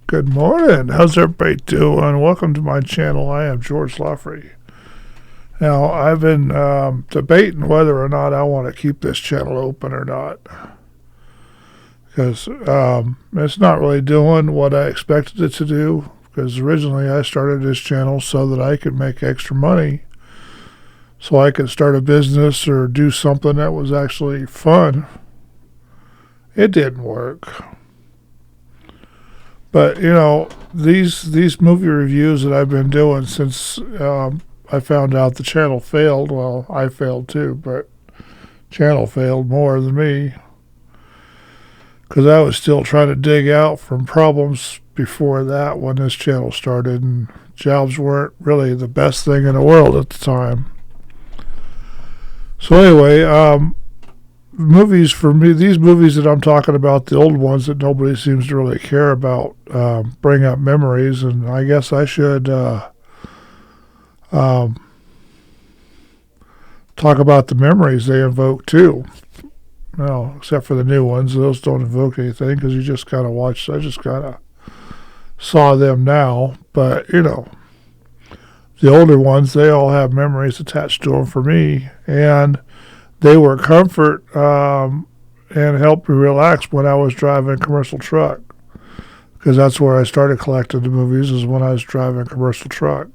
Good morning. How's everybody doing? Welcome to my channel. I am George Loffrey. Now, I've been debating whether or not I want to keep this channel open or not. Because it's not really doing what I expected it to do. Because originally I started this channel so that I could make extra money. So I could start a business or do something that was actually fun. It didn't work. But, you know, these movie reviews that I've been doing since I found out the channel failed. Well, I failed too, but channel failed more than me. Because I was still trying to dig out from problems before that when this channel started. And jobs weren't really the best thing in the world at the time. So anyway, movies for me, these movies that I'm talking about, the old ones that nobody seems to really care about, bring up memories, and I guess I should talk about the memories they invoke too. No, except for the new ones, those don't invoke anything because you just kind of watch. I just kind of saw them now, but you know, the older ones, they all have memories attached to them for me, and they were comfort and helped me relax when I was driving a commercial truck. Because that's where I started collecting the movies, is when I was driving a commercial truck.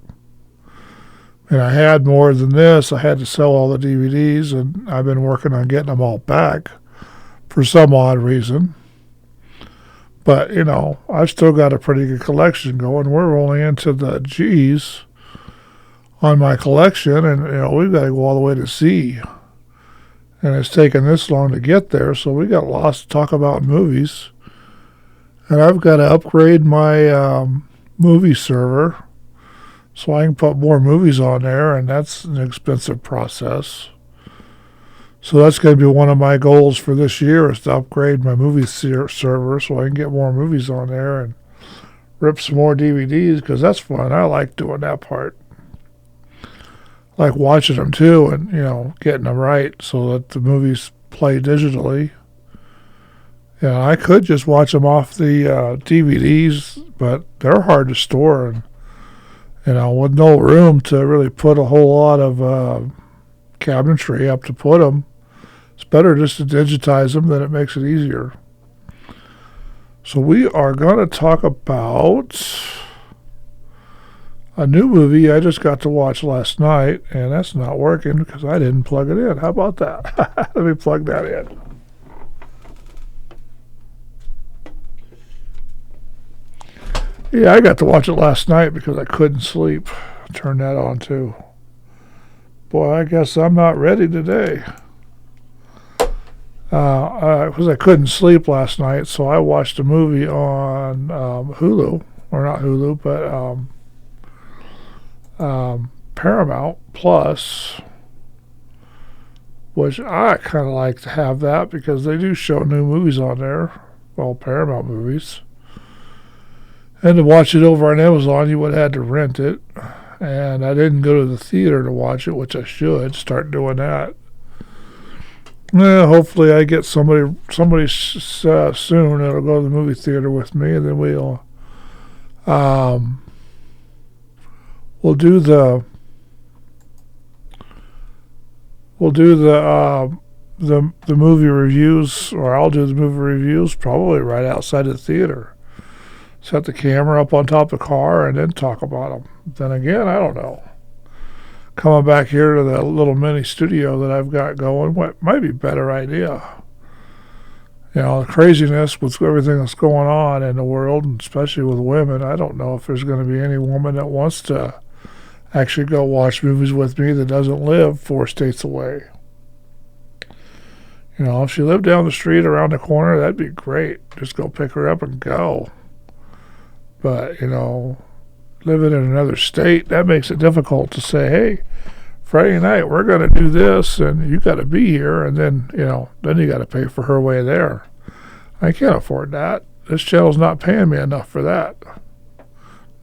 And I had more than this. I had to sell all the DVDs, and I've been working on getting them all back for some odd reason. But, you know, I've still got a pretty good collection going. We're only into the G's on my collection, and, you know, we've got to go all the way to C. And it's taken this long to get there, so we got lots to talk about in movies. And I've got to upgrade my movie server so I can put more movies on there, and that's an expensive process. So that's going to be one of my goals for this year, is to upgrade my movie server so I can get more movies on there and rip some more DVDs, because that's fun. I like doing that part. Like watching them too, and you know, getting them right so that the movies play digitally. Yeah, I could just watch them off the DVDs, but they're hard to store, and you know, with no room to really put a whole lot of cabinetry up to put them. It's better just to digitize them, then it makes it easier. So we are going to talk about a new movie I just got to watch last night, and that's not working because I didn't plug it in. How about that? Let me plug that in. Yeah, I got to watch it last night because I couldn't sleep. Turn that on too. Boy, I guess I'm not ready today. Because I couldn't sleep last night, so I watched a movie on Hulu. Or not Hulu, but Paramount Plus, which I kind of like to have that because they do show new movies on there, well, Paramount movies. And to watch it over on Amazon, you would have had to rent it, and I didn't go to the theater to watch it, which I should start doing that. Hopefully I get somebody soon that'll go to the movie theater with me, and then we'll do the movie reviews, or I'll do the movie reviews probably right outside of the theater. Set the camera up on top of the car and then talk about them. Then again, I don't know. Coming back here to the little mini studio that I've got going, what might be a better idea. You know, the craziness with everything that's going on in the world, and especially with women, I don't know if there's going to be any woman that wants to actually go watch movies with me that doesn't live 4 states away. You know, if she lived down the street around the corner, that'd be great. Just go pick her up and go. But, you know, living in another state, that makes it difficult to say, hey, Friday night we're going to do this and you got to be here, and then, you know, then you got to pay for her way there. I can't afford that. This channel's not paying me enough for that.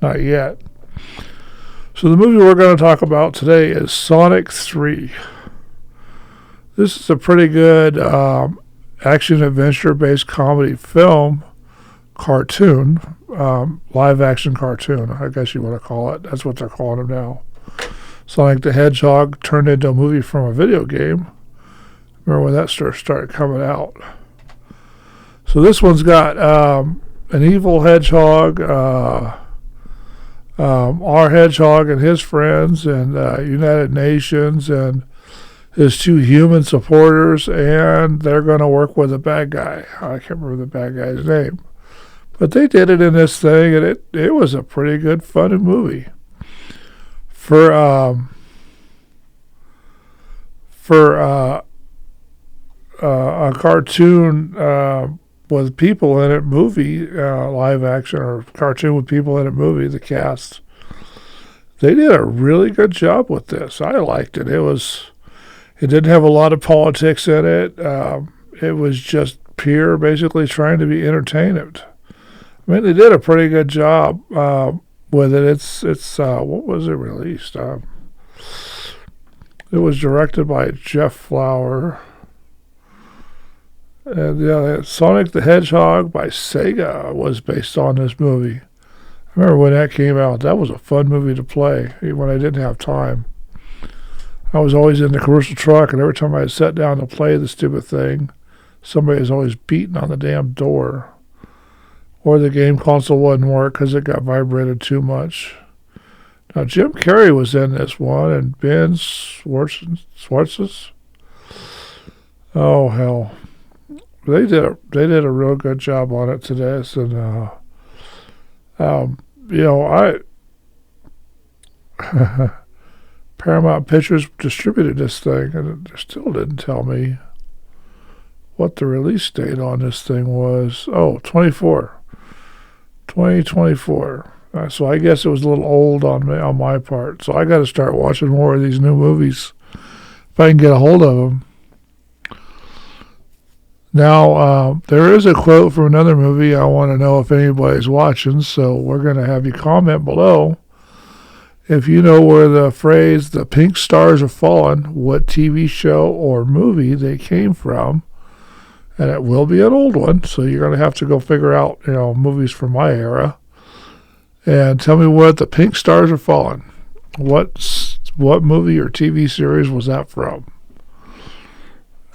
Not yet. So the movie we're going to talk about today is Sonc 3. This is a pretty good action-adventure-based comedy film cartoon live action cartoon, I guess you want to call it. That's what they're calling him now. Sonic the Hedgehog turned into a movie from a video game. Remember when that started coming out? So this one's got an evil hedgehog, our hedgehog and his friends, and United Nations, and his 2 human supporters, and they're going to work with a bad guy. I can't remember the bad guy's name. But they did it in this thing, and it was a pretty good, funny movie. For a cartoon with people in it movie, live action, or cartoon with people in it movie, the cast, they did a really good job with this. I liked it. It didn't have a lot of politics in it. It was just pure, basically trying to be entertainment. I mean, they did a pretty good job with it. It's what was it released? It was directed by Jeff Flower. And Sonic the Hedgehog by Sega was based on this movie. I remember when that came out. That was a fun movie to play, even when I didn't have time. I was always in the commercial truck, and every time I sat down to play the stupid thing, somebody was always beating on the damn door. Or the game console wouldn't work because it got vibrated too much. Now, Jim Carrey was in this one, and Ben Schwartz's. Oh, hell. They did a real good job on it to this, and Paramount Pictures distributed this thing, and it still didn't tell me what the release date on this thing was. Oh, 2024. So I guess it was a little old on my part. So I got to start watching more of these new movies if I can get a hold of them. Now, there is a quote from another movie. I want to know if anybody's watching, so we're going to have you comment below. If you know where the phrase, the pink stars are falling, what TV show or movie they came from, and it will be an old one, so you're going to have to go figure out, movies from my era, and tell me what the pink stars are falling. What movie or TV series was that from?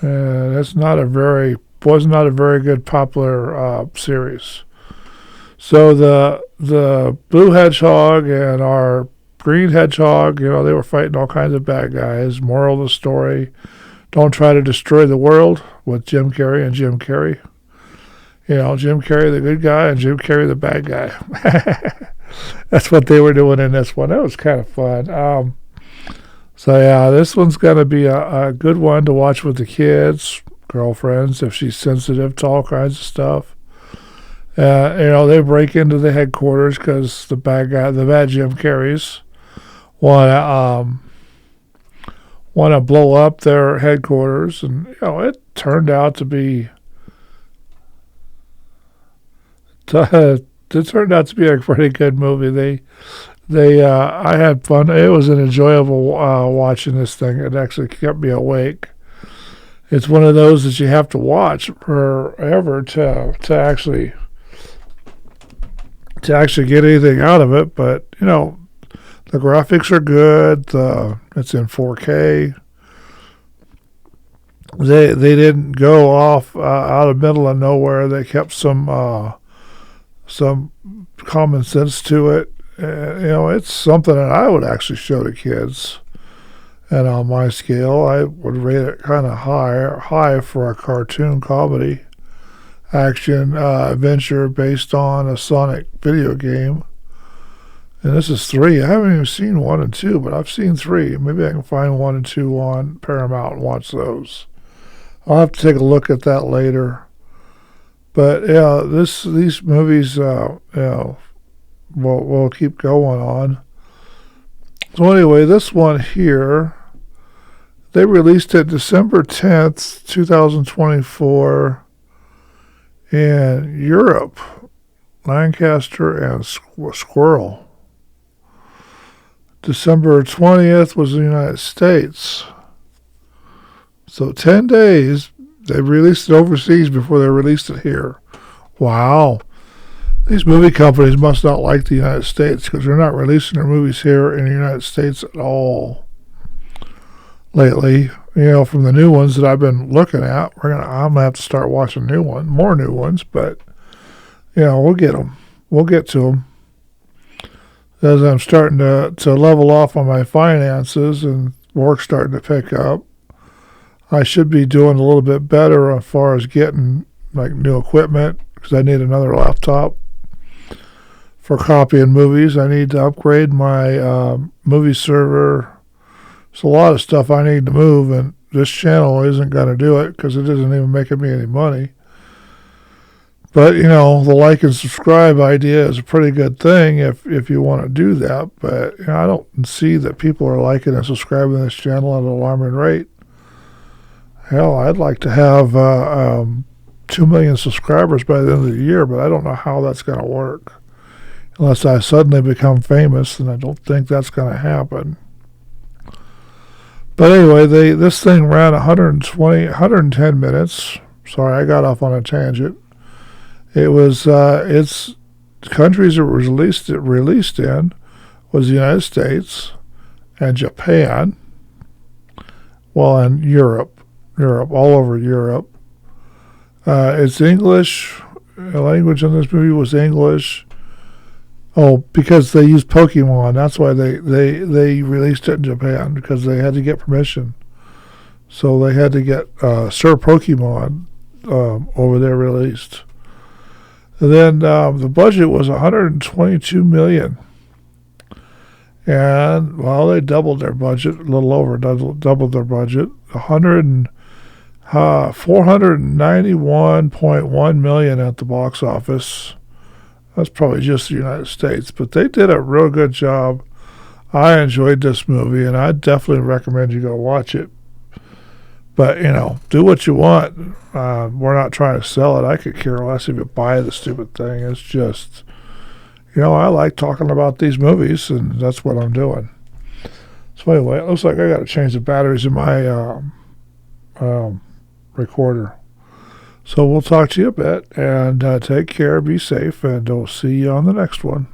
That's was not a very good popular series. So the blue hedgehog and our green hedgehog, they were fighting all kinds of bad guys. Moral of the story: don't try to destroy the world, with Jim Carrey and Jim Carrey. Jim Carrey the good guy and Jim Carrey the bad guy. That's what they were doing in this one. That was kind of fun. So yeah, this one's going to be a good one to watch with the kids, girlfriends, if she's sensitive to all kinds of stuff. They break into the headquarters because the bad Jim Carreys want to blow up their headquarters, and it turned out to be a pretty good movie. I had fun. It was an enjoyable watching this thing. It actually kept me awake. It's one of those that you have to watch forever to actually get anything out of it. But the graphics are good. It's in 4K. They didn't go off out of the middle of nowhere. They kept some common sense to it. It's something that I would actually show to kids. And on my scale, I would rate it kind of high for a cartoon comedy action adventure based on a Sonic video game. And this is 3. I haven't even seen 1 and 2, but I've seen 3. Maybe I can find 1 and 2 on Paramount and watch those. I'll have to take a look at that later. But yeah, these movies, we'll keep going on. So anyway, this one here, they released it December 10th, 2024 in Europe, Lancaster and Squirrel. December 20th was the United States. So 10 days, they released it overseas before they released it here. Wow. These movie companies must not like the United States because they're not releasing their movies here in the United States at all lately. From the new ones that I've been looking at, I'm gonna have to start watching more new ones. But we'll get them. We'll get to them as I'm starting to level off on my finances and work's starting to pick up. I should be doing a little bit better as far as getting like new equipment because I need another laptop for copying movies. I need to upgrade my movie server. There's a lot of stuff I need to move, and this channel isn't going to do it because it isn't even making me any money. But, the like and subscribe idea is a pretty good thing if you want to do that. But I don't see that people are liking and subscribing to this channel at an alarming rate. Hell, I'd like to have 2 million subscribers by the end of the year, but I don't know how that's going to work. Unless I suddenly become famous, and I don't think that's going to happen. But anyway, this thing ran 110 minutes. Sorry, I got off on a tangent. It was its countries it was released in was the United States and Japan. Well, and Europe, all over Europe. It's English. The language in this movie was English. Oh, because they used Pokemon. That's why they released it in Japan, because they had to get permission. So they had to get Sir Pokemon over there released. And then the budget was $122 million. And, well, they doubled their budget, a little over doubled their budget. $491.1 million at the box office. That's probably just the United States, but they did a real good job. I enjoyed this movie, and I definitely recommend you go watch it. But, do what you want. We're not trying to sell it. I could care less if you buy the stupid thing. It's just, I like talking about these movies, and that's what I'm doing. So anyway, it looks like I got to change the batteries in my recorder. So we'll talk to you a bit, and take care, be safe, and we'll see you on the next one.